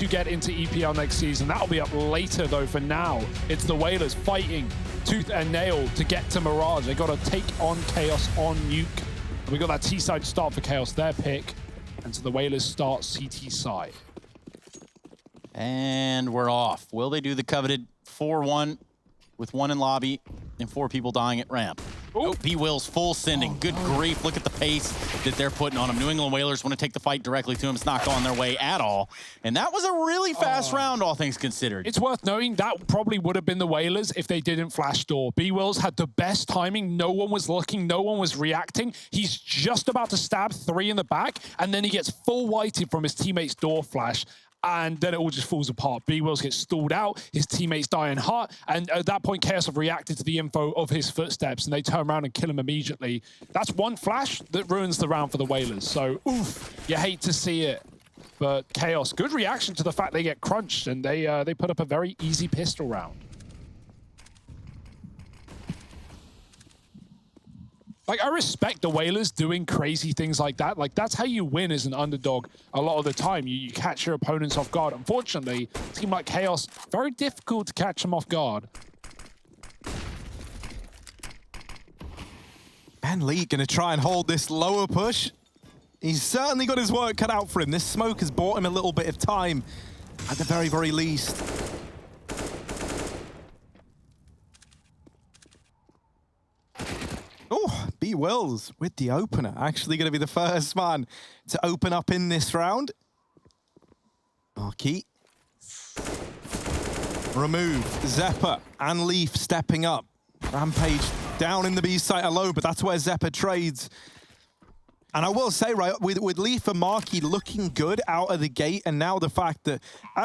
to get into EPL next season. That'll be up later, though. For now, it's the Whalers fighting tooth and nail to get to Mirage. They got to take on Chaos on Nuke. And we got that T-side start for Chaos, their pick. And so the Whalers start CT side. And we're off. Will they do the coveted 4-1 with 1 in lobby and 4 people dying at ramp? Oh, B-Will's full sending. Good grief. Look at the pace that they're putting on him. New England Whalers want to take the fight directly to him. It's not going their way at all. And that was a really fast round, all things considered. It's worth knowing that probably would have been the Whalers if they didn't flash door. B-Wills had the best timing. No one was looking. No one was reacting. He's just about to stab 3 in the back, and then he gets full whited from his teammate's door flash. And then it all just falls apart. B-Wills gets stalled out, his teammates die in heart, and at that point, Chaos have reacted to the info of his footsteps, and they turn around and kill him immediately. That's one flash that ruins the round for the Whalers. So, oof, you hate to see it. But Chaos, good reaction to the fact they get crunched, and they put up a very easy pistol round. Like, I respect the Whalers doing crazy things like that. Like, that's how you win as an underdog a lot of the time. You catch your opponents off guard. Unfortunately, a team like Chaos, very difficult to catch them off guard. Ben Lee gonna try and hold this lower push. He's certainly got his work cut out for him. This smoke has bought him a little bit of time, at the very, very least. Oh, B-Wills with the opener. Actually going to be the first man to open up in this round. Marquis. Remove. Zeppa and Leaf stepping up. Rampage down in the B site alone, but that's where Zeppa trades. And I will say, right, with Leaf and Marquis looking good out of the gate, and now the fact that,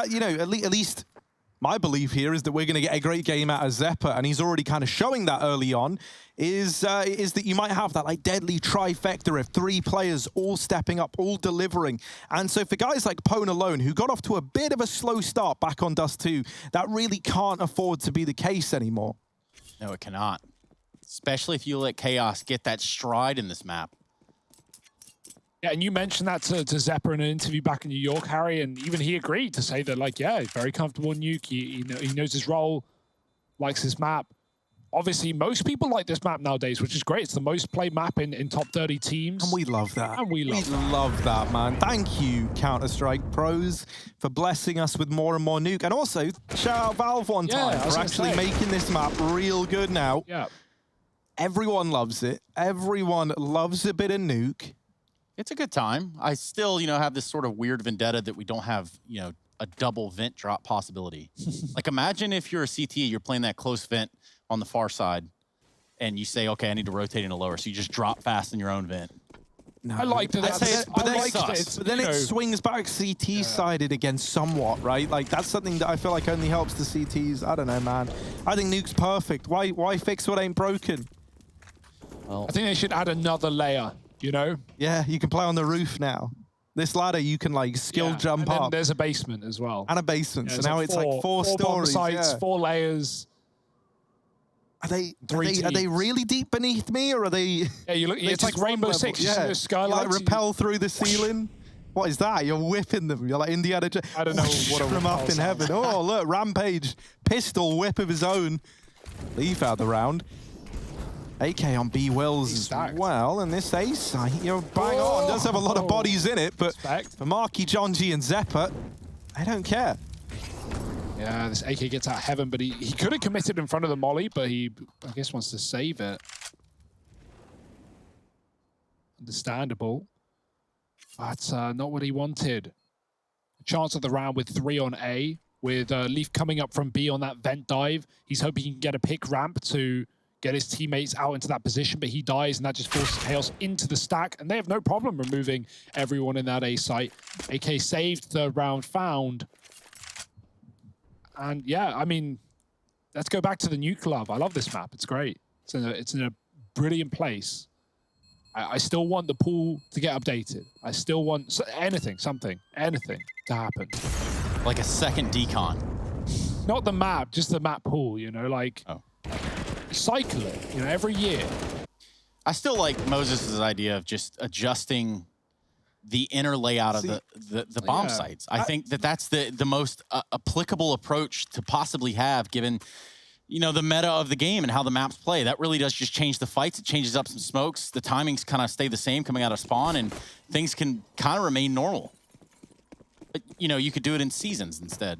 you know, at least my belief here is that we're going to get a great game out of Zeppa, and he's already kind of showing that early on, is that you might have that like deadly trifecta of 3 players all stepping up, all delivering. And so for guys like Pone alone, who got off to a bit of a slow start back on Dust 2, that really can't afford to be the case anymore. No, it cannot. Especially if you let Chaos get that stride in this map. Yeah, and you mentioned that to Zeppa in an interview back in New York, Harry, and even he agreed to say that, like, yeah, very comfortable in Nuke. He knows his role, likes his map. Obviously, most people like this map nowadays, which is great. It's the most played map in top 30 teams. And we love that. And we love that, man. Thank you, Counter-Strike pros, for blessing us with more and more Nuke. And also, shout out Valve one time for actually making this map real good now. Yeah. Everyone loves it. Everyone loves a bit of Nuke. It's a good time. I still, you know, have this sort of weird vendetta that we don't have, you know, a double vent drop possibility. Like, imagine if you're a CT, you're playing that close vent on the far side, and you say, okay, I need to rotate in a lower, so you just drop fast in your own vent. No, I liked it. But then it swings back CT-sided again somewhat, right? Like, that's something that I feel like only helps the CTs. I don't know, man. I think Nuke's perfect. Why fix what ain't broken? Well, I think they should add another layer. You know? Yeah, you can play on the roof now. This ladder, you can like skill jump up. There's a basement as well. And a basement. Yeah, so now it's like 4 stories. Sites, 4 layers. Are they really deep beneath me, or are they? Yeah, you look. It's like Rainbow Six. Yeah, skylight. You like rappel through the ceiling. What is that? You're whipping them. You're like Indiana Jones. I don't know what from up in heaven. Oh, look, Rampage, pistol whip of his own. Leave out the round. AK on B-Wills as well, and this A site, you're bang on. Does have a lot of bodies in it, but for Marky, John G, and Zeppa, I don't care. Yeah, this AK gets out of heaven, but he could have committed in front of the molly, but he, I guess, wants to save it. Understandable. But not what he wanted. A chance of the round with 3 on A, with Leaf coming up from B on that vent dive. He's hoping he can get a pick ramp to get his teammates out into that position, but he dies, and that just forces Chaos into the stack, and they have no problem removing everyone in that A site. AK saved the round found. And yeah, I mean, let's go back to the Nuke love. I love this map. It's great. It's in a brilliant place. I still want the pool to get updated. I still want anything to happen. Like a second decon. Not the map, just the map pool, you know, like... Oh. Cycle it, you know, every year. I still like Moses' idea of just adjusting the inner layout of the bomb sites. I think that's the most applicable approach to possibly have, given the meta of the game and how the maps play. That really does just change the fights. It changes up some smokes. The timings kind of stay the same coming out of spawn, and things can kind of remain normal. But, you could do it in seasons instead.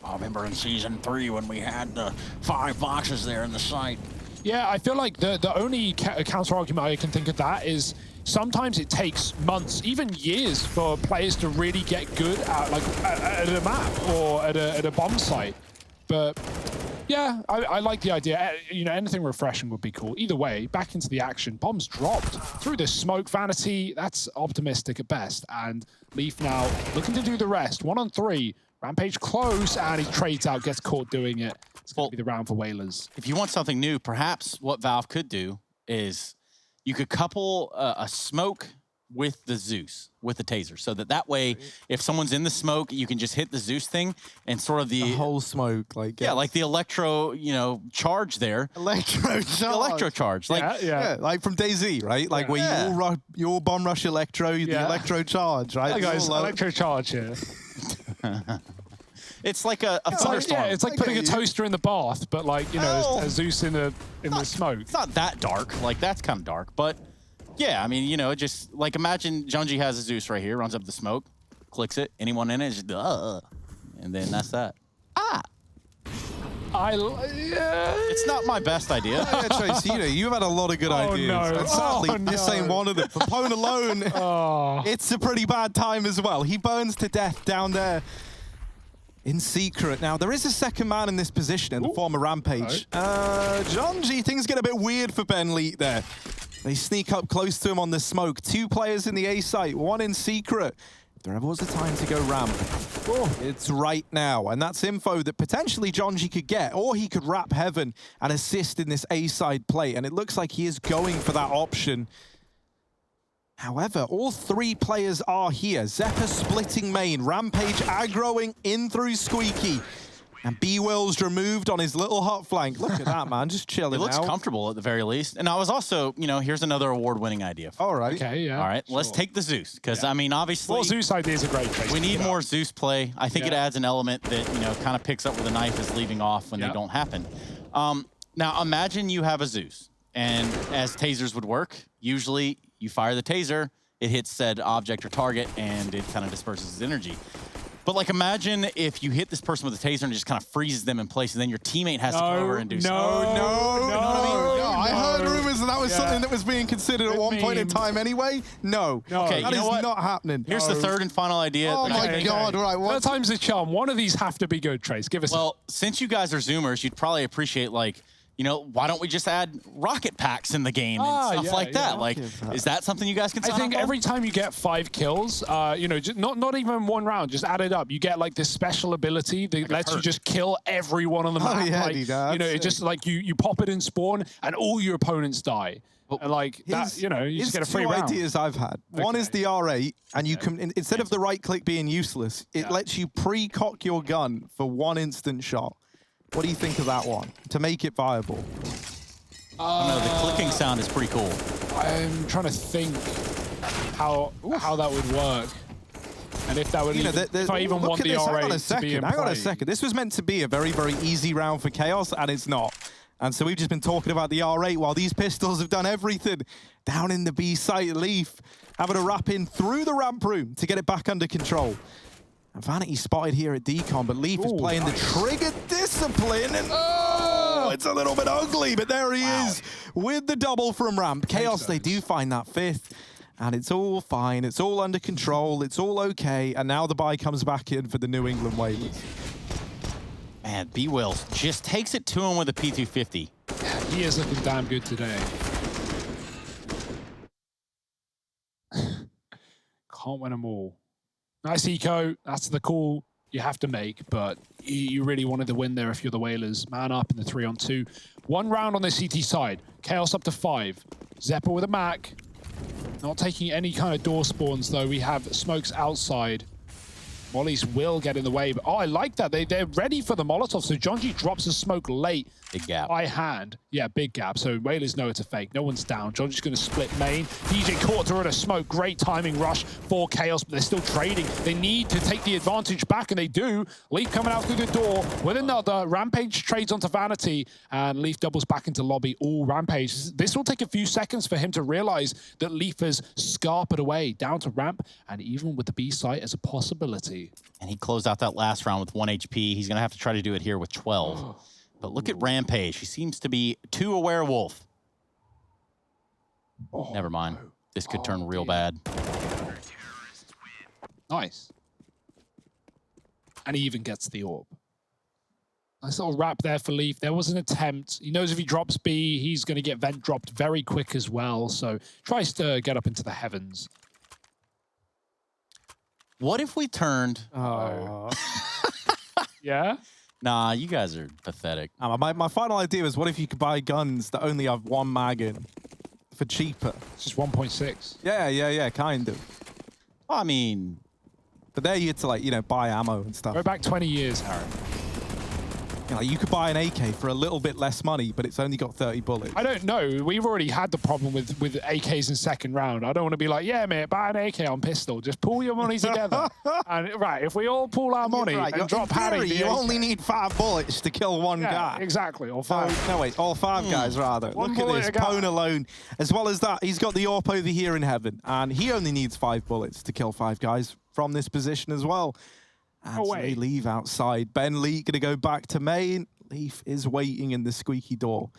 I remember in Season 3 when we had the 5 boxes there in the site. Yeah, I feel like the only counter-argument I can think of that is sometimes it takes months, even years, for players to really get good at at a map or at a bomb site. But yeah, I like the idea. Anything refreshing would be cool. Either way, back into the action. Bombs dropped through the smoke. Vanity, that's optimistic at best. And Leaf now looking to do the rest. 1 on 3. Rampage close, and he trades out, gets caught doing it. It's going to be the round for Whalers. If you want something new, perhaps what Valve could do is you could couple a smoke with the Zeus, with the taser, so that way, if someone's in the smoke, you can just hit the Zeus thing and sort of the whole smoke, like the electro, charge there. Electro charge, like from DayZ, right? Like where you all bomb rush electro, the electro charge, right? Hey guys, electro charge here. It's like a thunderstorm. It's like putting a toaster in the bath, but a Zeus in the smoke. It's not that dark. Like, that's kind of dark, but yeah, I mean, just like imagine Junji has a Zeus right here, runs up the smoke, clicks it, anyone in it is just and then that's that. It's not my best idea. Trace, you've had a lot of good ideas. No. And sadly, this ain't one of them. For Pwn alone, it's a pretty bad time as well. He burns to death down there in secret. Now, there is a second man in this position in the form of Rampage. Junji, things get a bit weird for Ben Leet there. They sneak up close to him on the smoke. 2 players in the A site, 1 in secret. If there ever was a time to go ramp, it's right now. And that's info that potentially Junji could get, or he could wrap Heaven and assist in this A-side play. And it looks like he is going for that option. However, all 3 players are here. Zeppa splitting main, Rampage aggroing in through Squeaky. And B-Will's removed on his little hot flank. Look at that, man, just chilling out. It looks comfortable at the very least. And I was also, here's another award-winning idea. All right. Okay, yeah. All right, let's take the Zeus. Because, I mean, obviously... Well, Zeus idea is a great trade. We need more Zeus play. I think it adds an element that, kind of picks up where the knife is leaving off when they don't happen. Now, imagine you have a Zeus. And as tasers would work, usually you fire the taser, it hits said object or target, and it kind of disperses its energy. But like, imagine if you hit this person with a taser and it just kind of freezes them in place, and then your teammate has to go over and do something. I heard rumors that was something that was being considered at one point in time anyway. No. Okay, that is not happening. Here's the third and final idea. Oh my God, all right. Third time's the charm. One of these have to be good, Trace. Give us since you guys are Zoomers, you'd probably appreciate, like, why don't we just add rocket packs in the game and stuff like that? Like, is that something you guys can sign I think up every time you get 5 kills, just not even 1 round, just add it up. You get like this special ability that lets you just kill everyone on the map. It just like you pop it in spawn and all your opponents die. And like that, you just get a free round. 2 ideas I've had. One is the R8, and you can, instead of the right click being useless, it lets you pre-cock your gun for 1 instant shot. What do you think of that one, to make it viable? No, the clicking sound is pretty cool. I'm trying to think how that would work. And if that would if I even want the R8 to be in play. Hang on a second. This was meant to be a very, very easy round for Chaos, and it's not. And so we've just been talking about the R8 while these pistols have done everything. Down in the B site, Leaf having to wrap in through the ramp room to get it back under control. And Vanity spotted here at Decon, but Leaf is playing the trigger discipline, and it's a little bit ugly, but there he is with the double from ramp. Chaos, they do find that 5th, and it's all fine. It's all under control. It's all okay. And now the buy comes back in for the New England Whalers. Man, B-Wills just takes it to him with a P250. He is looking damn good today. Can't win them all. Nice eco. That's the call you have to make, but you really wanted to win there if you're the Whalers. Man up in the 3-on-2. 1 round on the CT side. Chaos up to 5. Zeppa with a Mac. Not taking any kind of door spawns, though. We have smokes outside. Mollies will get in the way, but I like that. They're ready for the Molotov, so Jonji drops a smoke late. Big gap. By hand. Yeah, big gap. So Whalers know it's a fake. No one's down. Jonji's going to split main. DJ caught through a smoke. Great timing rush for Chaos, but they're still trading. They need to take the advantage back, and they do. Leaf coming out through the door with another. Rampage trades onto Vanity, and Leaf doubles back into lobby. All Rampage. This will take a few seconds for him to realize that Leaf has scarpered away down to ramp, and even with the B site as a possibility. And he closed out that last round with 1 HP. He's going to have to try to do it here with 12. But look at Rampage. He seems to be too a werewolf. Never mind. This could turn real bad. Nice. And he even gets the orb. Nice little wrap there for Leaf. There was an attempt. He knows if he drops B, he's going to get vent dropped very quick as well. So tries to get up into the heavens. What if we turned... Yeah? Nah, you guys are pathetic. My final idea is, what if you could buy guns that only have 1 mag in for cheaper? It's just 1.6. Yeah, kind of. I mean... But there you had to, like, you know, buy ammo and stuff. Go back 20 years, Harry. You know, you could buy an AK for a little bit less money, but it's only got 30 bullets. I don't know. We've already had the problem with AKs in second round. I don't want to be like, yeah, mate, buy an AK on pistol. Just pull your money together. And right, if we all pool our money and drop Harry, you only need 5 bullets to kill one guy. Exactly, or 5. No, wait, all 5 guys, rather. Look at this, Pwn alone. As well as that, he's got the AWP over here in heaven, and he only needs 5 bullets to kill 5 guys from this position as well. And so they leave outside. Ben Lee going to go back to main. Leaf is waiting in the squeaky door.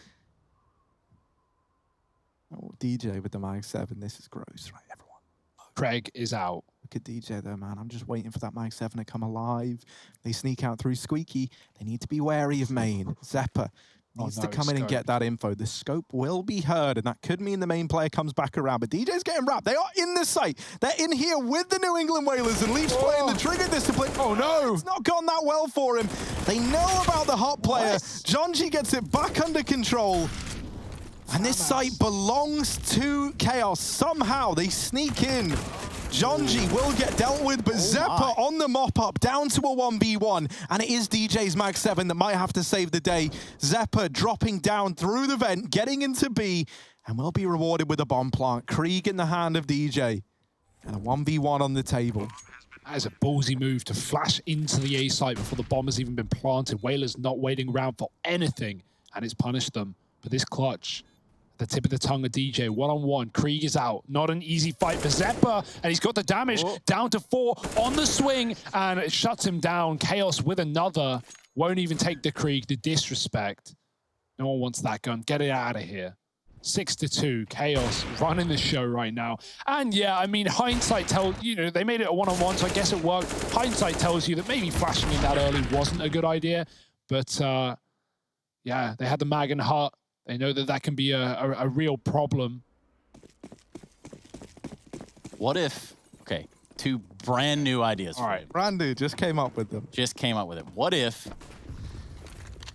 Oh, DJ with the mag 7. This is gross, right, everyone? Craig is out. Look at DJ though, man. I'm just waiting for that mag 7 to come alive. They sneak out through squeaky. They need to be wary of main. Zeppa needs to come in and get that info. The scope will be heard, and that could mean the main player comes back around. But DJ's getting wrapped. They are in the site. They're in here with the New England Whalers, and Leaf's playing the trigger discipline. Oh, no. It's not gone that well for him. They know about the hot player. Jonji gets it back under control. And this site belongs to Chaos. Somehow they sneak in. Jonji will get dealt with, but Zeppa on the mop-up, down to a 1v1, and it is DJ's mag 7 that might have to save the day. Zeppa dropping down through the vent, getting into B, and will be rewarded with a bomb plant. Krieg in the hand of DJ, and a 1v1 on the table. That is a ballsy move to flash into the A site before the bomb has even been planted. Whalers not waiting around for anything, and it's punished them. But this clutch, the tip of the tongue of DJ, one-on-one. Krieg is out. Not an easy fight for Zeppa, and he's got the damage down to 4 on the swing, and it shuts him down. Chaos with another. Won't even take the Krieg, the disrespect. No one wants that gun. Get it out of here. 6-2, Chaos running the show right now. And yeah, I mean, hindsight tells, you know, they made it a one-on-one, so I guess it worked. Hindsight tells you that maybe flashing in that early wasn't a good idea, but yeah, they had the mag and hut. They know that that can be a real problem. What if, okay, 2 brand new ideas. All right. Brand new, just came up with them. Just came up with it. What if,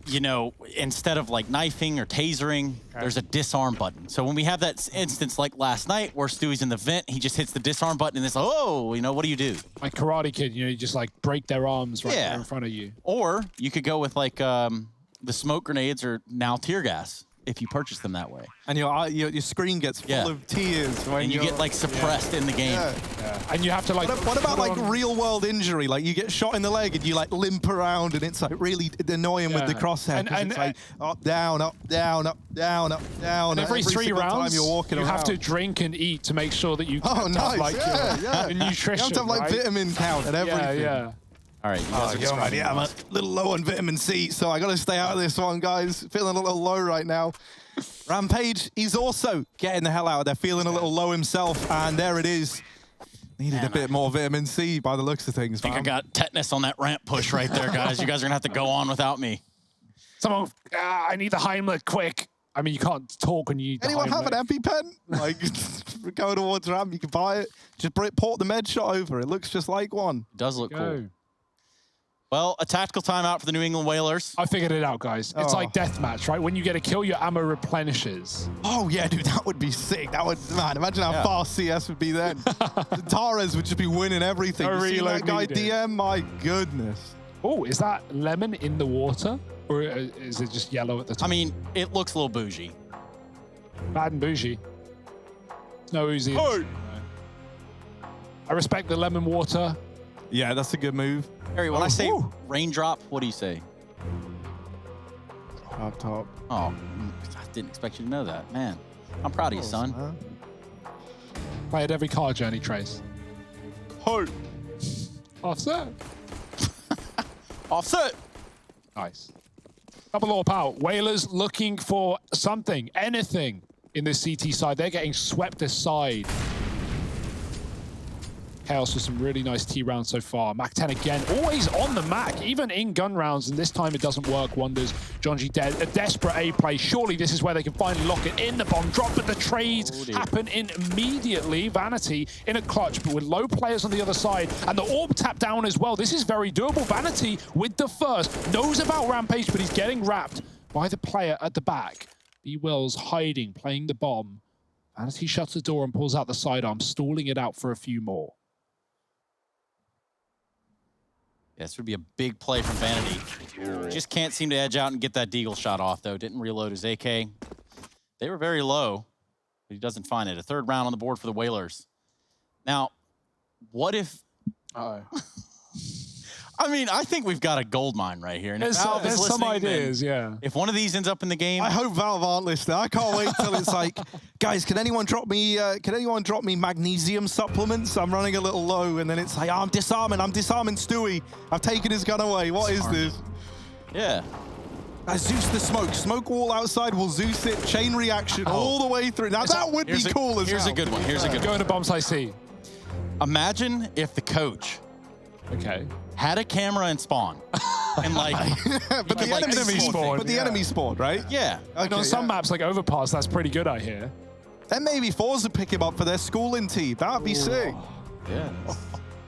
you know, instead of like knifing or tasering, there's a disarm button. So when we have that instance like last night where Stewie's in the vent, he just hits the disarm button and it's like, oh, you know, what do you do? Like Karate Kid, you know, you just like break their arms right there in front of you. Or you could go with like the smoke grenades or now tear gas, if you purchase them that way. And your screen gets full of tears. When and you get like suppressed in the game. Yeah. And you have to like... What about like real world injury? Like you get shot in the leg and you like limp around and it's like really annoying with the crosshair. And it's like up, down, up, down, up, down, up, down. And every 3 rounds, you're walking you around. have to drink and eat to make sure that you have like your nutrition. You have to have like vitamin count and everything. Yeah. All right, you guys are I'm a little low on vitamin C, so I got to stay out of this one, guys. Feeling a little low right now. Rampage, he's also getting the hell out of there, feeling a little low himself, and there it is. Needed a bit more vitamin C by the looks of things. I think I got tetanus on that ramp push right there, guys. You guys are going to have to go on without me. Someone, I need the Heimlich quick. I mean, you can't talk when you need the Anyone have an EpiPen? Like, go towards ramp, you can buy it. Just port the med shot over. It looks just like one. It does look cool. Well, a tactical timeout for the New England Whalers. I figured it out, guys. It's like deathmatch, right? When you get a kill, your ammo replenishes. Oh, yeah, dude, that would be sick. That would, man, imagine how fast CS would be then. Tares would just be winning everything. You see that guy DM? My goodness. Oh, is that lemon in the water? Or is it just yellow at the top? I mean, it looks a little bougie. Bad and bougie. No Uzi. Oh. I respect the lemon water. Yeah, that's a good move. Harry, when I say raindrop, what do you say? Up top. Oh, I didn't expect you to know that. Man, I'm proud of you, son. Play at every car journey, Trace. Ho! Offset. Offset. Nice. Double AWP out. Whalers looking for something, anything in this CT side. They're getting swept aside. Chaos with some really nice T rounds so far. Mac 10 again, always on the Mac, even in gun rounds, and this time it doesn't work wonders. Jonji dead, a desperate A play. Surely this is where they can finally lock it in. The bomb drop, but the trades happen immediately. Vanity in a clutch, but with low players on the other side, and the AWP tap down as well. This is very doable. Vanity with the first, knows about Rampage, but he's getting wrapped by the player at the back. B-Will's hiding, playing the bomb. Vanity shuts the door and pulls out the sidearm, stalling it out for a few more. Yeah, this would be a big play from Vanity. Just can't seem to edge out and get that deagle shot off, though. Didn't reload his AK. They were very low, but he doesn't find it. A third round on the board for the Whalers. Now, what if... I mean, I think we've got a gold mine right here. And there's some ideas, yeah. If one of these ends up in the game... I hope Valve aren't listening. I can't wait till it's like, guys, can anyone drop me magnesium supplements? I'm running a little low. And then it's like, I'm disarming Stewie. I've taken his gun away. What is this? Yeah. Zeus the smoke. Smoke wall outside will Zeus it. Chain reaction all the way through. Now that would be cool as well. Here's a good one. Here's a good one. Going to bomb site C. Imagine if the coach had a camera in spawn. And like, but the enemy spawned. But the enemy spawned, right? Yeah. And on some maps like Overpass, that's pretty good, I hear. Then maybe Forza pick him up for their schooling team. That'd be sick. Yeah,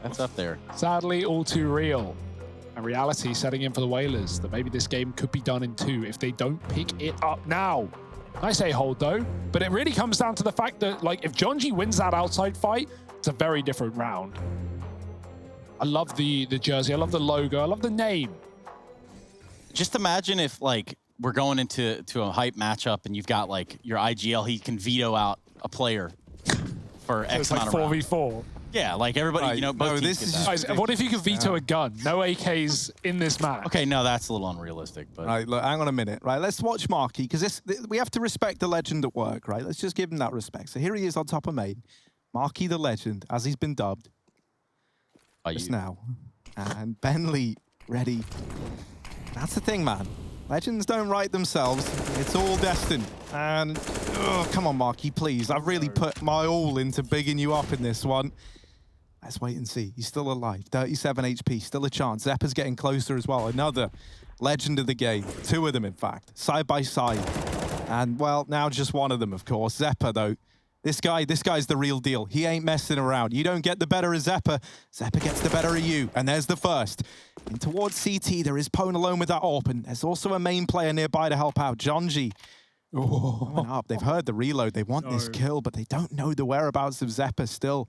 that's up there. Sadly, all too real. And reality setting in for the Whalers that maybe this game could be done in 2 if they don't pick it up now. I say hold though, but it really comes down to the fact that like if Jonji wins that outside fight, it's a very different round. I love the jersey, I love the logo, I love the name. Just imagine if like we're going into a hype matchup and you've got like your IGL, he can veto out a player for X amount of rounds. 4v4. Yeah, like everybody, you know, both teams get that. Guys, what if you could veto a gun? No AKs in this match. Okay, no, that's a little unrealistic. But right, look, hang on a minute. Right, let's watch Marky, because we have to respect the legend at work, right? Let's just give him that respect. So here he is on top of main. Marky the legend, as he's been dubbed. Just now. And Bentley ready. That's the thing, man. Legends don't write themselves. It's all destined. And, come on, Marky, please. I've really put my all into bigging you up in this one. Let's wait and see. He's still alive. 37 HP, still a chance. Zeppa's getting closer as well. Another legend of the game. 2 of them, in fact, side by side. And, well, now just one of them, of course. Zeppa, though. This guy's the real deal. He ain't messing around. You don't get the better of Zeppa. Zeppa gets the better of you. And there's the first. In towards CT, there is Pone alone with that AWP. And there's also a main player nearby to help out. Jonji. Coming up. They've heard the reload. They want this kill, but they don't know the whereabouts of Zeppa still.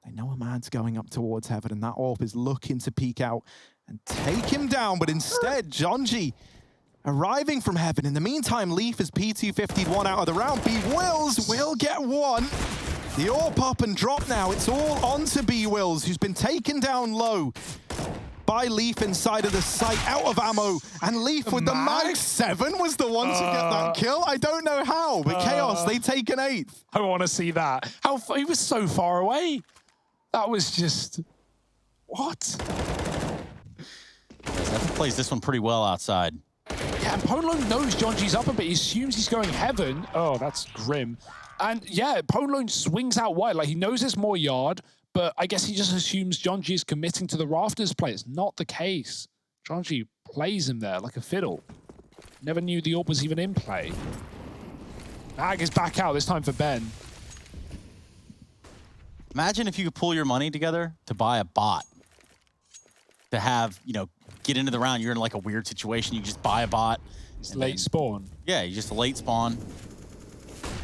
They know a man's going up towards heaven, and that AWP is looking to peek out and take him down. But instead, Jonji arriving from heaven. In the meantime, Leaf has P250'd 1 out of the round. B-Wills will get 1. The AWP up and drop now. It's all onto B-Wills, who's been taken down low by Leaf inside of the site, out of ammo. And Leaf with the Mag 7 was the one to get that kill. I don't know how, but Chaos, they take an 8th. I want to see that. He was so far away. That was just... What? Zeppa plays this one pretty well outside. Yeah, and Ponelone knows Jonji's up a bit. He assumes he's going heaven. Oh, that's grim. And yeah, Ponelone swings out wide. Like, he knows there's more yard, but I guess he just assumes Jonji is committing to the rafters play. It's not the case. Jonji plays him there like a fiddle. Never knew the AWP was even in play. Mag is back out, this time for Ben. Imagine if you could pull your money together to buy a bot. To have, you know, get into the round, you're in like a weird situation. You just buy a bot. It's late spawn. Yeah, you just late spawn.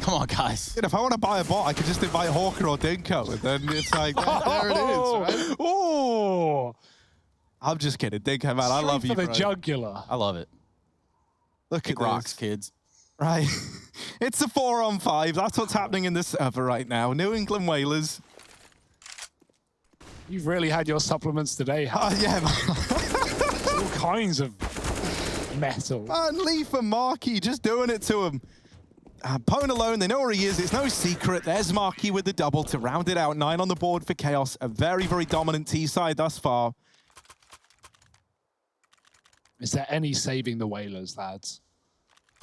Come on, guys. If I want to buy a bot, I could just invite Hawker or Dinko, and then it's like, there it is, right? Oh! I'm just kidding. Dinko, man, I love you, for the bro. jugular. I love it. Look at Rocks, this. kids. Right. It's a 4-on-5. That's what's happening in this server right now. New England Whalers. You've really had your supplements today, huh? Yeah, man. All kinds of metal. Man, Leaf and Marky just doing it to him. Pwn alone, they know where he is. It's no secret. There's Marky with the double to round it out. 9 on the board for Chaos. A very, very dominant T side thus far. Is there any saving the Whalers, lads?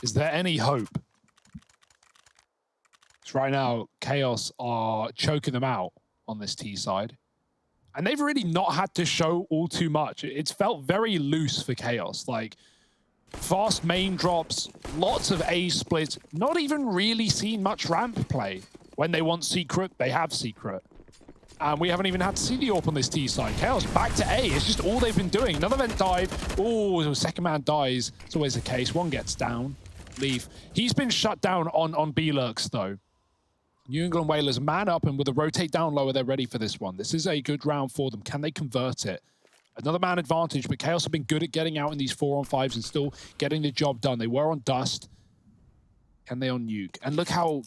Is there any hope? Because right now, Chaos are choking them out on this T side. And they've really not had to show all too much. It's felt very loose for Chaos. Like, fast main drops, lots of A splits, not even really seen much ramp play. When they want secret, they have secret. And we haven't even had to see the AWP on this T side. Chaos back to A. It's just all they've been doing. Another vent dive. Oh, second man dies. It's always the case. One gets down. Leaf. He's been shut down on B-Lurks, though. New England Whalers man up, and with a rotate down lower, they're ready for this one. This is a good round for them. Can they convert it? Another man advantage, but Chaos have been good at getting out in these 4-on-5s and still getting the job done. They were on Dust. Can they on Nuke? And look how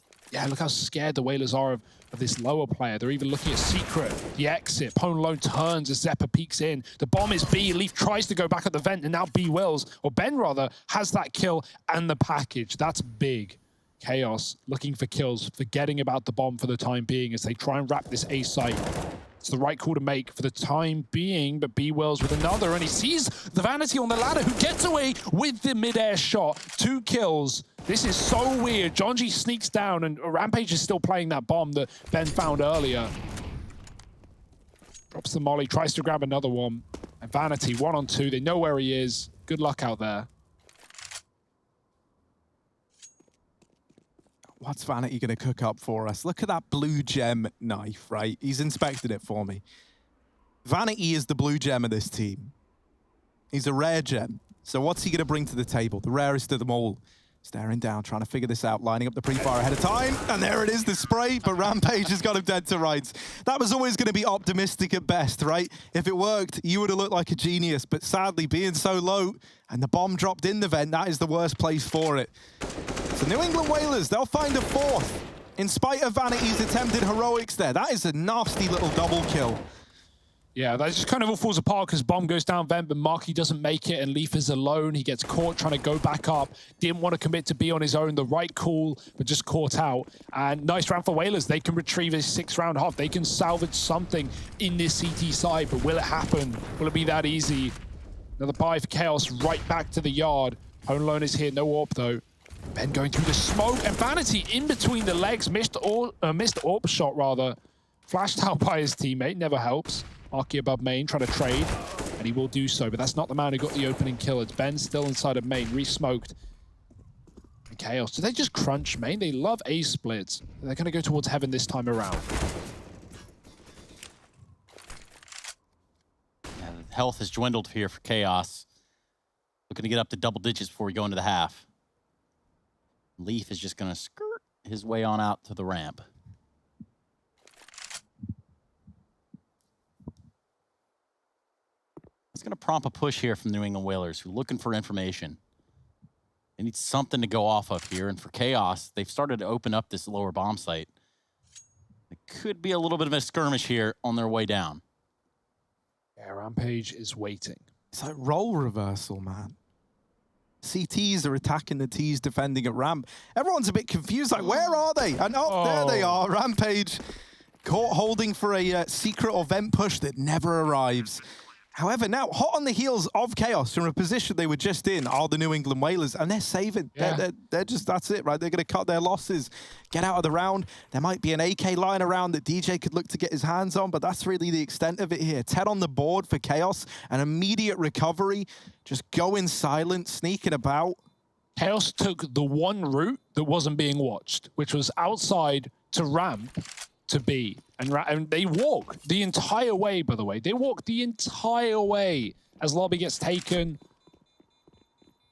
scared the Whalers are of this lower player. They're even looking at secret, the exit. Pwn alone turns as Zeppa peeks in. The bomb is B. Leaf tries to go back at the vent, and now B wills, or Ben rather, has that kill and the package. That's big. Chaos looking for kills, forgetting about the bomb for the time being as they try and wrap this A site. It's the right call to make for the time being, but B wills with another, and he sees the Vanity on the ladder, who gets away with the mid-air shot. 2 kills. This is so weird. John G sneaks down, and Rampage is still playing that bomb that Ben found earlier. Drops the molly, tries to grab another one. And Vanity, 1-on-2. They know where he is. Good luck out there. What's Vanity going to cook up for us? Look at that blue gem knife, right? He's inspected it for me. Vanity is the blue gem of this team. He's a rare gem. So what's he going to bring to the table? The rarest of them all. Staring down, trying to figure this out, lining up the pre-fire ahead of time. And there it is, the spray, but Rampage has got him dead to rights. That was always going to be optimistic at best, right? If it worked, you would have looked like a genius. But sadly, being so low and the bomb dropped in the vent, that is the worst place for it. So New England Whalers, they'll find a 4th. In spite of Vanity's attempted heroics there, that is a nasty little double kill. Yeah, that just kind of all falls apart because bomb goes down vent, but Marky doesn't make it, and Leaf is alone. He gets caught trying to go back up. Didn't want to commit to be on his own. The right call, but just caught out. And nice round for Whalers. They can retrieve a 6-round half. They can salvage something in this CT side, but will it happen? Will it be that easy? Another buy for Chaos right back to the yard. Pwn alone is here. No AWP, though. Ben going through the smoke, and Vanity in between the legs. Missed AWP shot, rather. Flashed out by his teammate. Never helps. Marky above main, trying to trade, and he will do so, but that's not the man who got the opening kill. It's Ben still inside of main, re-smoked. Chaos, do they just crunch main? They love A splits. They're going to go towards heaven this time around. And health has dwindled here for Chaos. Looking to get up to double digits before we go into the half. Leaf is just going to skirt his way on out to the ramp. It's going to prompt a push here from the New England Whalers, who are looking for information. They need something to go off of here. And for Chaos, they've started to open up this lower bomb site. It could be a little bit of a skirmish here on their way down. Yeah, Rampage is waiting. It's like role reversal, man. CTs are attacking the Ts, defending at ramp. Everyone's a bit confused, like, where are they? And there they are. Rampage caught holding for a secret or vent push that never arrives. However, now, hot on the heels of Chaos from a position they were just in are the New England Whalers, and they're saving. Yeah. They're just, that's it, right? They're going to cut their losses, get out of the round. There might be an AK line around that DJ could look to get his hands on, but that's really the extent of it here. 10 on the board for Chaos, an immediate recovery, just going silent, sneaking about. Chaos took the one route that wasn't being watched, which was outside to ramp to B. And they walk the entire way, by the way. They walk the entire way as lobby gets taken.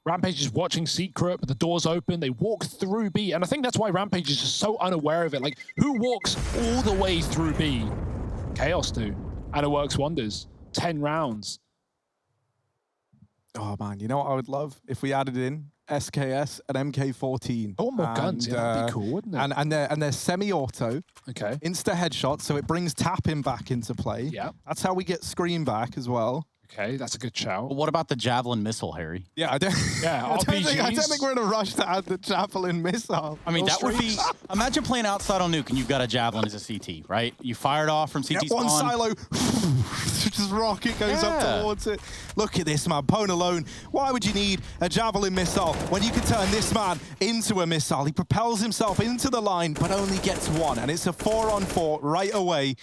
Rampage is watching Secret, but the door's open. They walk through B, and I think that's why Rampage is just so unaware of it. Like, who walks all the way through B? Chaos do, and it works wonders. 10 rounds. Oh man, you know what I would love if we added in SKS and MK14. Oh, more guns, yeah, that'd be cool, wouldn't it? And they're semi-auto, Okay. insta headshot, so it brings tapping back into play. Yeah. That's how we get screen back as well. Okay, that's a good shout. But what about the Javelin missile, Harry? Yeah, I don't. Yeah, I don't RPGs. think we're in a rush to add the Javelin missile. I mean, Those that would be... streaks. Imagine playing outside on Nuke and you've got a Javelin as a CT, right? You fire it off from CT Get one spawn. silo, just rocket goes up Yeah. towards it. Look at this man, Pwn alone. Why would you need a Javelin missile when you can turn this man into a missile? He propels himself into the line, but only gets one, and it's a 4-on-4 right away.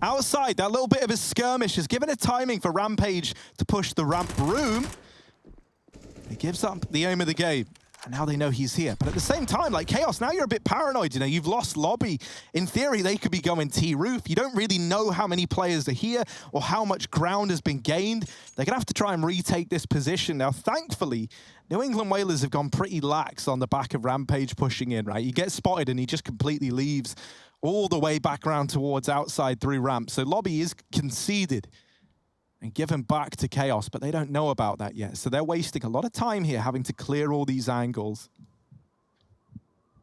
Outside, that little bit of a skirmish has given a timing for Rampage to push the ramp room. He gives up the aim of the game, and now they know he's here. But at the same time, like Chaos, now you're a bit paranoid. You know, you've lost lobby. In theory, they could be going T-roof. You don't really know how many players are here or how much ground has been gained. They're going to have to try and retake this position. Now, thankfully, New England Whalers have gone pretty lax on the back of Rampage pushing in, right? He gets spotted and he just completely leaves all the way back around towards outside through ramp. So lobby is conceded and given back to Chaos, but they don't know about that yet. So they're wasting a lot of time here having to clear all these angles.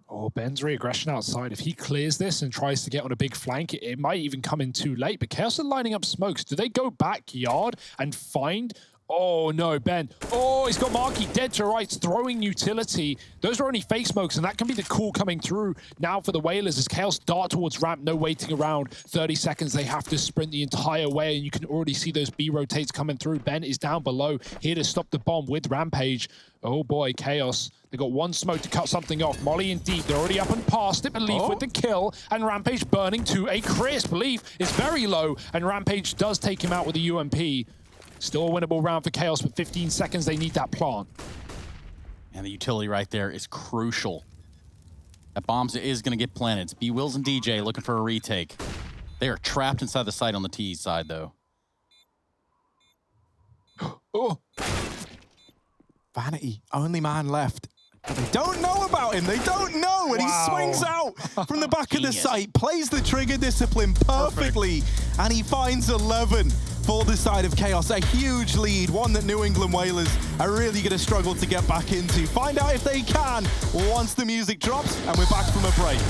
Oh, Ben's reaggression outside. If he clears this and tries to get on a big flank, it might even come in too late. But Chaos are lining up smokes. Do they go backyard and find... Oh, no, Ben. Oh, he's got Marky dead to rights, throwing utility. Those are only fake smokes, and that can be the call coming through now for the Whalers as Chaos dart towards ramp, no waiting around. 30 seconds, they have to sprint the entire way, and you can already see those B rotates coming through. Ben is down below, here to stop the bomb with Rampage. Oh boy, Chaos. They got one smoke to cut something off. Molly and Deep, they're already up and past it, but Leaf with the kill, and Rampage burning to a crisp. Leaf is very low, and Rampage does take him out with a UMP. Still a winnable round for Chaos, but 15 seconds, they need that plant. And the utility right there is crucial. That bomb is going to get planted. It's B-Wills and DJ looking for a retake. They are trapped inside the site on the T side, though. Oh, Vanity, only man left. But they don't know about him. They don't know. And he swings out from the back of the site, plays the trigger discipline perfectly, and he finds 11 for the side of Chaos. A huge lead, one that New England Whalers are really going to struggle to get back into. Find out if they can once the music drops, and we're back from a break.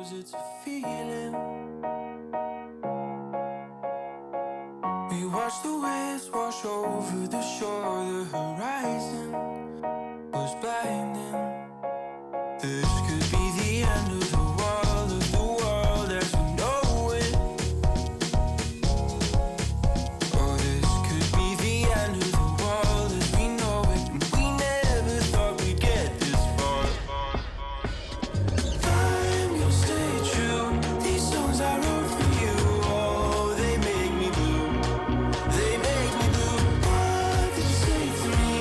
It's a feeling. We watch the waves wash over the shore. The horizon was blinding. This could be the end of the world as we know it. Oh, this could be the end of the world as we know it. And we never thought we'd get this far. They make me blue. What did you say to me?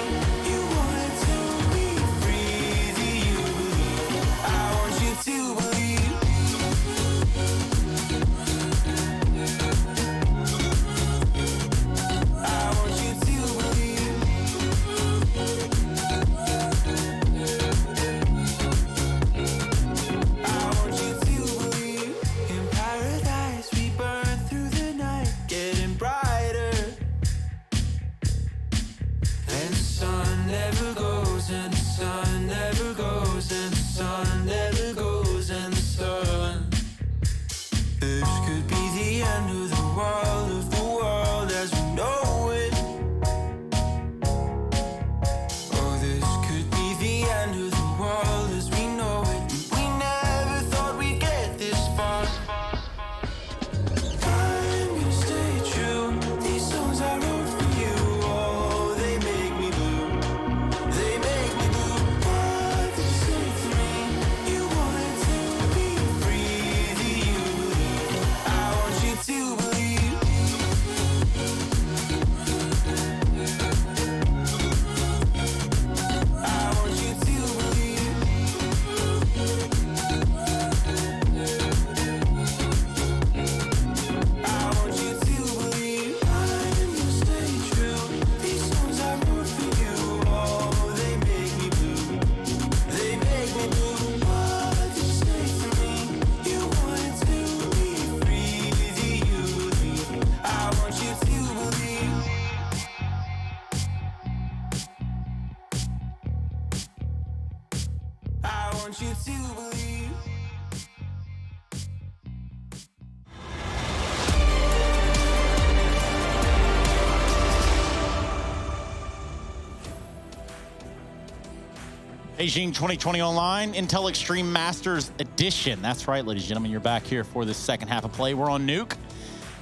Beijing 2020 Online, Intel Extreme Masters Edition. That's right, ladies and gentlemen, you're back here for this second half of play. We're on Nuke.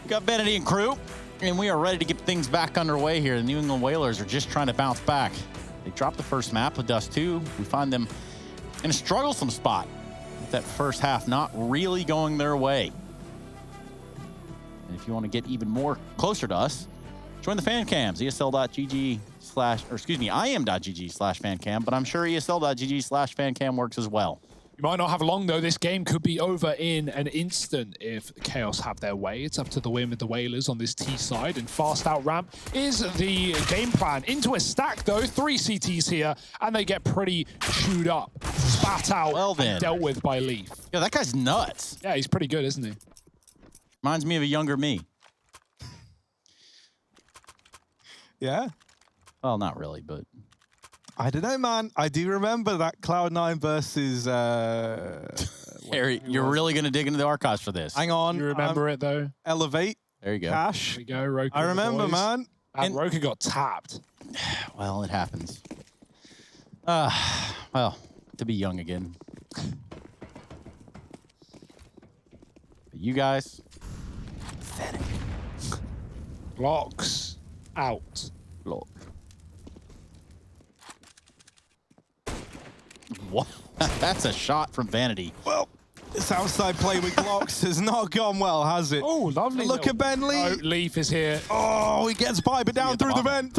We got Vanity and crew, and we are ready to get things back underway here. The New England Whalers are just trying to bounce back. They dropped the first map with Dust 2. We find them in a strugglesome spot with that first half not really going their way. And if you want to get even more closer to us, join the fan cams, IEM.gg/fancam, but I'm sure ESL.gg/fancam works as well. You might not have long, though. This game could be over in an instant if Chaos have their way. It's up to the win with the Whalers on this T side, and fast out ramp is the game plan. Into a stack, though. 3 CTs here, and they get pretty chewed up, spat out, and dealt with by Leaf. Yeah, that guy's nuts. Yeah, he's pretty good, isn't he? Reminds me of a younger me. Yeah? Well, not really, but... I don't know, man. I do remember that Cloud9 versus... Harry, you're really going to dig into the archives for this. Hang on. You remember it, though? Elevate. There you go. Cash. There we go, Roku. I remember, man. And Roku got tapped. Well, it happens. Well, to be young again. But you guys... Pathetic. Blocks out. Look. What? That's a shot from Vanity. Well, this outside play with Glocks has not gone well, has it? Oh, lovely. Look at Ben Lee. Oh, Leaf is here. Oh, he gets by, but down through the vent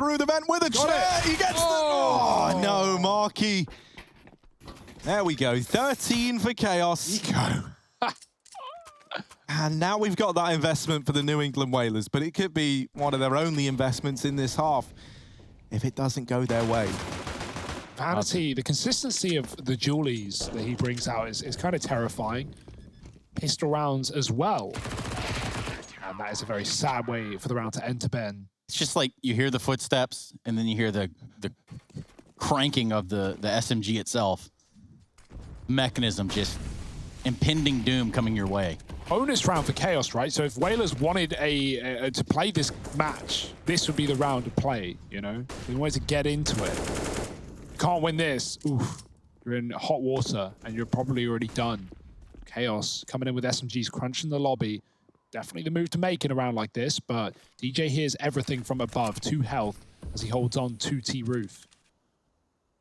with a chair. He gets oh, no, Marky. There we go. 13 for Chaos. And now we've got that investment for the New England Whalers, but it could be one of their only investments in this half if it doesn't go their way. Vanity, the consistency of the dualies that he brings out is kind of terrifying. Pistol rounds as well. And that is a very sad way for the round to enter, Ben. It's just like you hear the footsteps, and then you hear the cranking of the SMG itself. Mechanism just impending doom coming your way. Bonus round for Chaos, right? So if Whalers wanted to play this match, this would be the round to play, you know? They wanted to get into it. Can't win this. Oof. You're in hot water, and you're probably already done. Chaos coming in with SMGs, crunching the lobby. Definitely the move to make in a round like this, but DJ hears everything from above. 2 health as he holds on to T roof.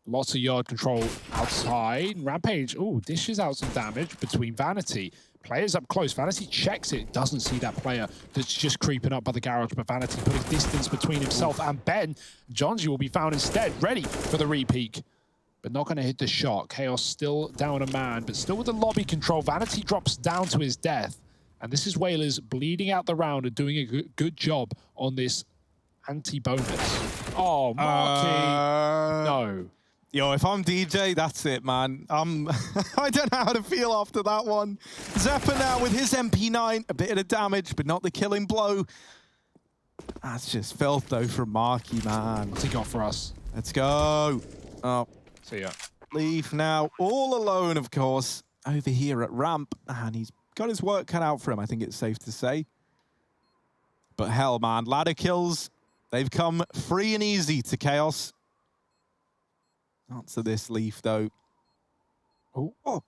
Lots of yard control outside. Rampage, ooh, dishes out some damage between Vanity. Players up close. Vanity checks it. Doesn't see that player that's just creeping up by the garage, but Vanity putting distance between himself and Ben. Jonji will be found instead, ready for the repeak, but not going to hit the shot. Chaos still down a man, but still with the lobby control. Vanity drops down to his death, and this is Whalers bleeding out the round and doing a good job on this anti-bonus. Oh, Marky. No. Yo, if I'm DJ, that's it, man. I don't know how to feel after that one. Zeppa now with his MP9, a bit of the damage, but not the killing blow. That's just filth, though, from Marky, man. What's he got for us? Let's go. Oh, see ya. Leaf now, all alone, of course, over here at ramp, and he's got his work cut out for him, I think it's safe to say. But hell, man, ladder kills, they've come free and easy to Chaos. Answer this, Leaf, though. Oh,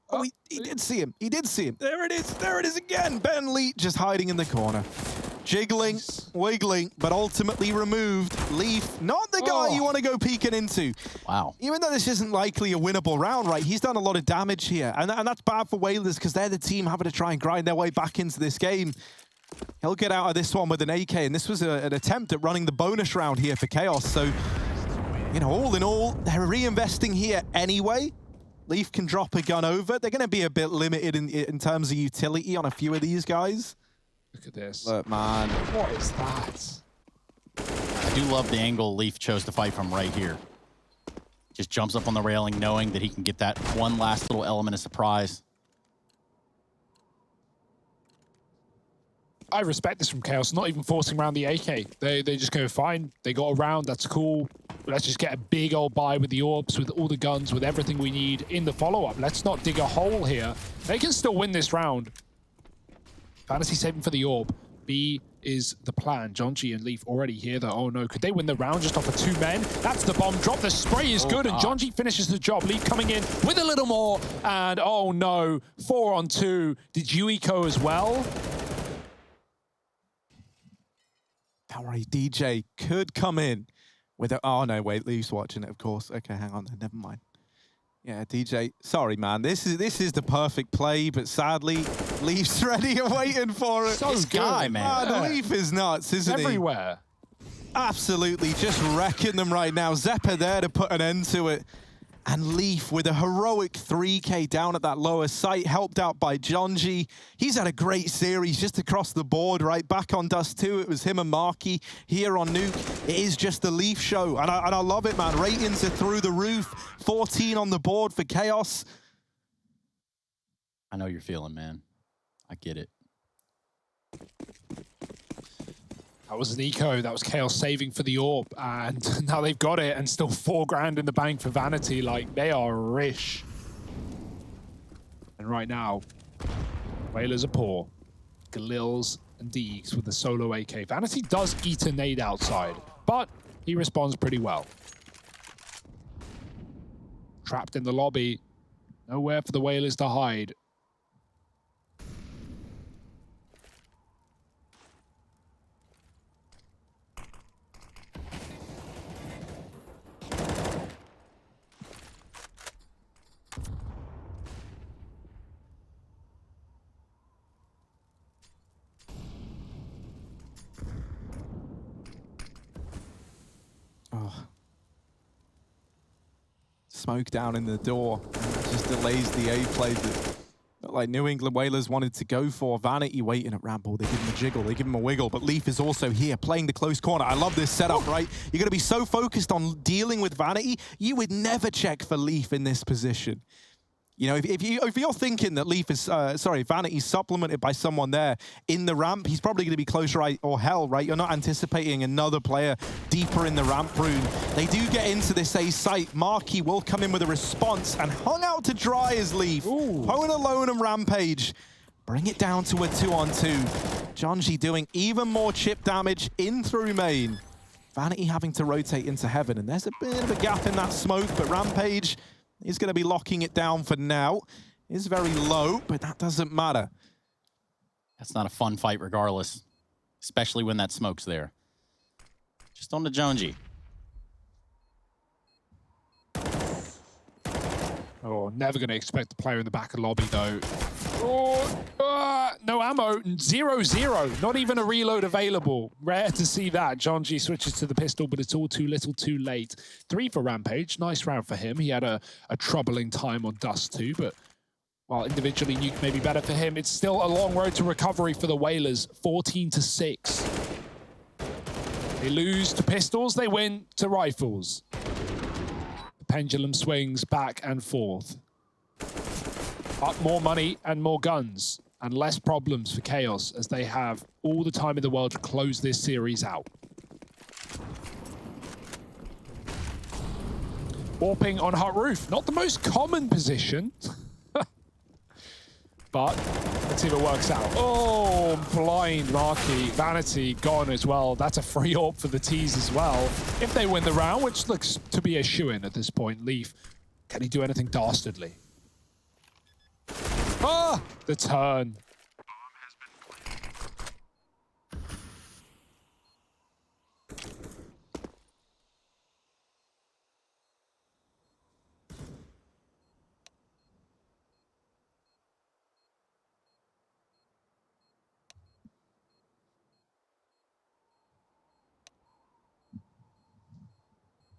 he did see him. He did see him. There it is. There it is again. Ben Lee just hiding in the corner. Jiggling, wiggling, but ultimately removed. Leaf, not the guy you want to go peeking into. Wow. Even though this isn't likely a winnable round, right? He's done a lot of damage here. And that's bad for Whalers because they're the team having to try and grind their way back into this game. He'll get out of this one with an AK. And this was an attempt at running the bonus round here for Chaos. So, you know, all in all, they're reinvesting here anyway. Leaf can drop a gun over. They're going to be a bit limited in terms of utility on a few of these guys. Look at this. Look, man. What is that? I do love the angle Leaf chose to fight from right here. Just jumps up on the railing knowing that he can get that one last little element of surprise. I respect this from Chaos, not even forcing around the AK. They just go, fine, they got a round, that's cool. Let's just get a big old buy with the orbs, with all the guns, with everything we need in the follow-up. Let's not dig a hole here. They can still win this round. Fantasy saving for the orb. B is the plan. Jonji and Leaf already here though. Oh no, could they win the round just off of 2 men? That's the bomb drop. The spray is good, and Jonji finishes the job. Leaf coming in with a little more, and oh no, 4 on 2. Did you eco as well? Don't worry, DJ could come in with a... Oh no, wait, Leaf's watching it, of course. Okay, hang on, never mind. Yeah, DJ, sorry, man. This is the perfect play, but sadly, Leaf's ready and waiting for it. So this guy, man. The Leaf is nuts, isn't he? Everywhere. Absolutely, just wrecking them right now. Zeppa there to put an end to it. And Leaf with a heroic 3K down at that lower site, helped out by Jonji. He's had a great series just across the board, right? Back on Dust 2, it was him and Marky. Here on Nuke, it is just the Leaf show. And I love it, man. Ratings are through the roof. 14 on the board for Chaos. I know you're feeling, man. I get it. That was an eco. That was Chaos saving for the AWP, and now they've got it, and still 4 grand in the bank for Vanity. Like, they are rich. And right now, Whalers are poor. Galils and Deegs with the solo AK. Vanity does eat a nade outside, but he responds pretty well. Trapped in the lobby. Nowhere for the Whalers to hide. Oh. Smoke down in the door. Just delays the A play that like New England Whalers wanted to go for. Vanity waiting at Ramble. They give him a jiggle, they give him a wiggle, but Leaf is also here playing the close corner. I love this setup, right? You're going to be so focused on dealing with Vanity, you would never check for Leaf in this position. You know, if you're thinking that Leaf is, Vanity's supplemented by someone there in the ramp, he's probably going to be closer, right, or hell, right? You're not anticipating another player deeper in the ramp room. They do get into this A site. Marky will come in with a response, and hung out to dry is Leaf. Hone alone and Rampage. Bring it down to a 2-on-2. Jonji doing even more chip damage in through main. Vanity having to rotate into heaven, and there's a bit of a gap in that smoke, but Rampage is going to be locking it down for now. It's very low, but that doesn't matter. That's not a fun fight regardless, especially when that smoke's there. Just on to Jonji. Oh, never going to expect the player in the back of the lobby, though. Oh, no ammo. 0-0. Not even a reload available. Rare to see that. Jonji switches to the pistol, but it's all too little too late. 3 for Rampage. Nice round for him. He had a troubling time on Dust 2, but while individually Nuke may be better for him, it's still a long road to recovery for the Whalers. 14-6. They lose to pistols, they win to rifles. The pendulum swings back and forth. But more money and more guns and less problems for Chaos, as they have all the time in the world to close this series out. Warping on hut roof, not the most common position. But let's see if it works out. Oh, blind Marky. Vanity gone as well. That's a free AWP for the T's as well. If they win the round, which looks to be a shoo-in at this point. Leaf, can he do anything dastardly? Ah, the turn.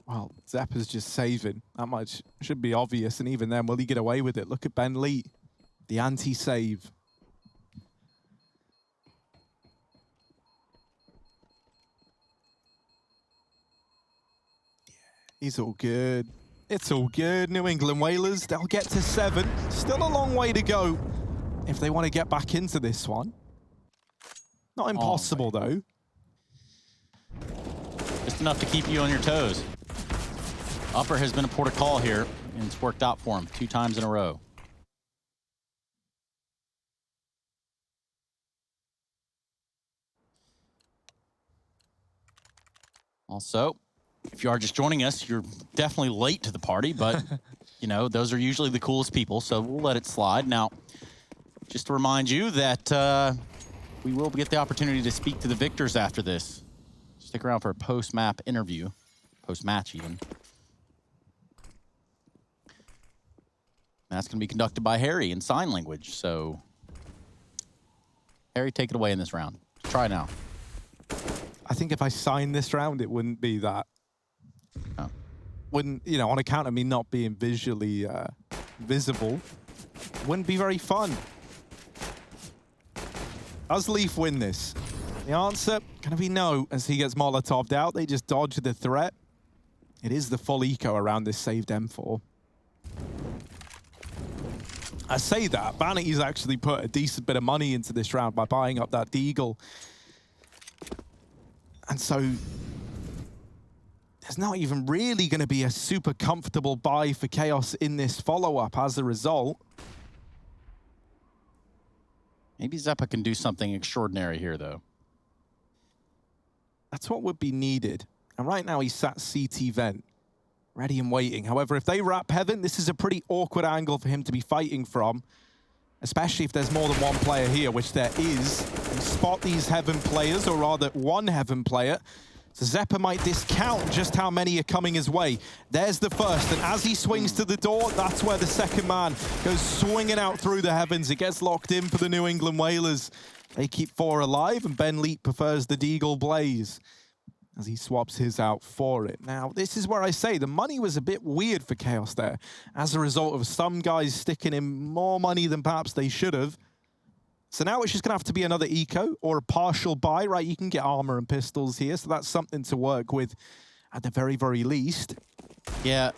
Well, Zeppa's just saving. That much should be obvious, and even then, will he get away with it? Look at Ben Lee, the anti-save. Yeah, he's all good. It's all good. New England Whalers, they'll get to 7. Still a long way to go if they want to get back into this one. Not impossible, though. Just enough to keep you on your toes. Upper has been a port of call here, and it's worked out for him 2 times in a row. Also, if you are just joining us, you're definitely late to the party, but you know, those are usually the coolest people, so we'll let it slide. Now, just to remind you that we will get the opportunity to speak to the victors after this. Stick around for a post-map interview, post-match even. That's going to be conducted by Harry in sign language, so Harry, take it away in this round. Try now. I think if I signed this round, it wouldn't be that. Oh. Wouldn't, you know, on account of me not being visually visible, wouldn't be very fun. Does Leaf win this? The answer going to be no, as he gets Molotov'd out. They just dodge the threat. It is the full eco around this saved M4. I say that, Vanity's actually put a decent bit of money into this round by buying up that Deagle. And so, there's not even really going to be a super comfortable buy for Chaos in this follow-up as a result. Maybe Zeppa can do something extraordinary here, though. That's what would be needed. And right now he's sat CT vent, ready and waiting. However, if they wrap Heaven, this is a pretty awkward angle for him to be fighting from, especially if there's more than one player here, which there is. And spot these Heaven players, or rather one Heaven player. So Zeppa might discount just how many are coming his way. There's the first, and as he swings to the door, that's where the second man goes swinging out through the heavens. It gets locked in for the New England Whalers. They keep 4 alive, and Ben Leap prefers the Deagle Blaze as he swaps his out for it. Now, this is where I say the money was a bit weird for Chaos there, as a result of some guys sticking in more money than perhaps they should have. So now it's just going to have to be another eco or a partial buy, right? You can get armor and pistols here, so that's something to work with at the very, very least. Yeah,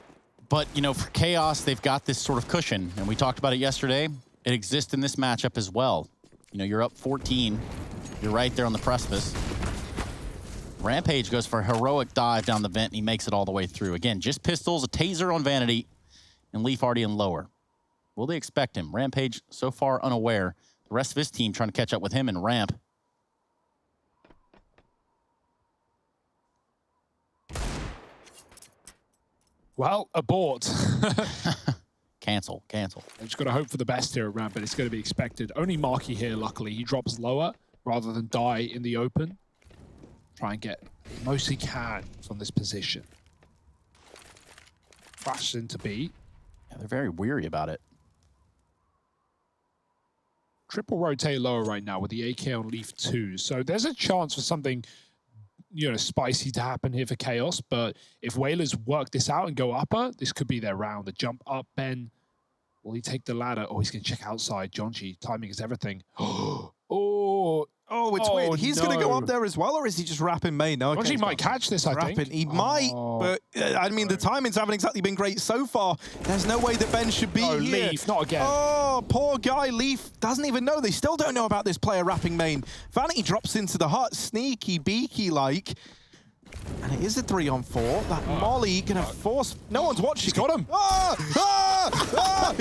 but, you know, for Chaos, they've got this sort of cushion, and we talked about it yesterday. It exists in this matchup as well. You know, you're up 14. You're right there on the precipice. Rampage goes for a heroic dive down the vent, and he makes it all the way through. Again, just pistols, a taser on Vanity, and Leaf already in lower. Will they expect him? Rampage so far unaware. The rest of his team trying to catch up with him in ramp. Well, abort. Cancel. I'm just got to hope for the best here at ramp, but it's going to be expected. Only Marky here, luckily. He drops lower rather than die in the open. Try and get the most he can from this position. Flashes into B. Yeah, they're very weary about it. Triple rotate lower right now with the AK on Leaf 2. So there's a chance for something, you know, spicy to happen here for Chaos. But if Whalers work this out and go upper, this could be their round. The jump up, Ben. Will he take the ladder? Oh, he's going to check outside. Jonji, timing is everything. It's weird. He's going to go up there as well, or is he just rapping main? No, Jonji might catch this, I think. He might, but I mean, the timings haven't exactly been great so far. There's no way that Ben should be here. Leaf, not again. Oh, poor guy. Leaf doesn't even know. They still don't know about this player rapping main. Vanity drops into the hut, sneaky, beaky-like. And it is a 3-on-4. That Molly gonna force. No one's watching. He's got him.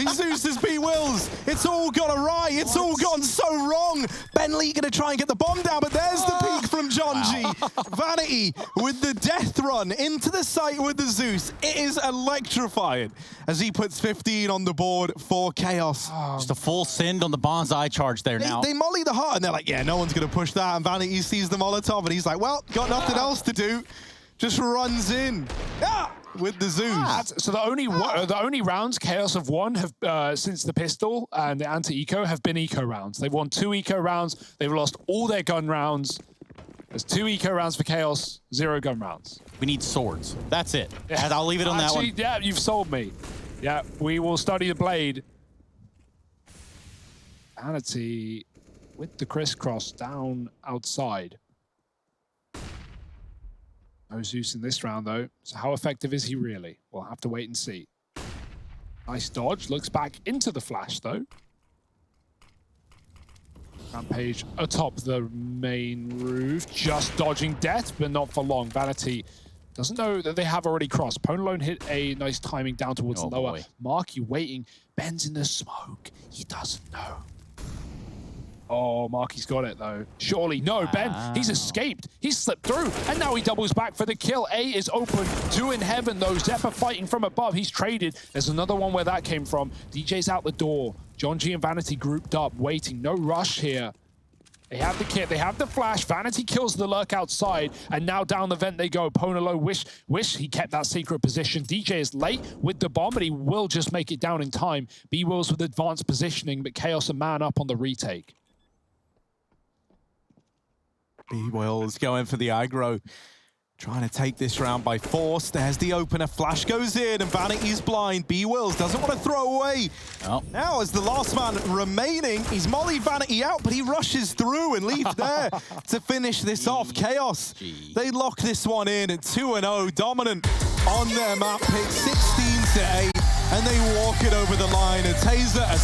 Zeus's B Wills. It's all gone awry. It's all gone so wrong. Ben Lee gonna try and get the bomb down, but there's the peek from Jonji. Wow. Vanity with the death run into the site with the Zeus. It is electrifying as he puts 15 on the board for Chaos. Just a full send on the Bonsai charge there now. They molly the hut and they're like, yeah, no one's gonna push that. And Vanity sees the Molotov and he's like, well, got nothing else to do. Just runs in with the Zeus. So the only rounds Chaos have won have since the pistol and the anti-eco have been eco rounds. They've won 2 eco rounds. They've lost all their gun rounds. There's 2 eco rounds for Chaos, 0 gun rounds. We need swords. That's it. Yeah. I'll leave it on that one. Yeah, you've sold me. Yeah, we will study the blade. Vanity with the crisscross down outside. No Zeus in this round, though. So how effective is he really? We'll have to wait and see. Nice dodge. Looks back into the flash, though. Rampage atop the main roof. Just dodging death, but not for long. Vanity doesn't know that they have already crossed. Ponalone hit a nice timing down towards the lower. Boy. Marky waiting. Ben's in the smoke. He doesn't know. Oh, Marky's got it, though. Surely. No, Ben, he's escaped. He's slipped through, and now he doubles back for the kill. A is open. 2 in heaven, though. Zephyr fighting from above. He's traded. There's another one where that came from. DJ's out the door. John G and Vanity grouped up, waiting. No rush here. They have the kit, they have the flash. Vanity kills the lurk outside, and now down the vent they go. Ponolo wish he kept that secret position. DJ is late with the bomb, but he will just make it down in time. B-Wills with advanced positioning, but Chaos a man up on the retake. B-Wills going for the aggro. Trying to take this round by force. There's the opener. Flash goes in, and Vanity's blind. B-Wills doesn't want to throw away. Oh. Now, as the last man remaining, he's molly Vanity out, but he rushes through, and Leaf there to finish this off. Chaos, they lock this one in at 2-0, dominant on their map pick, 16-8, and they walk it over the line. A Taser, a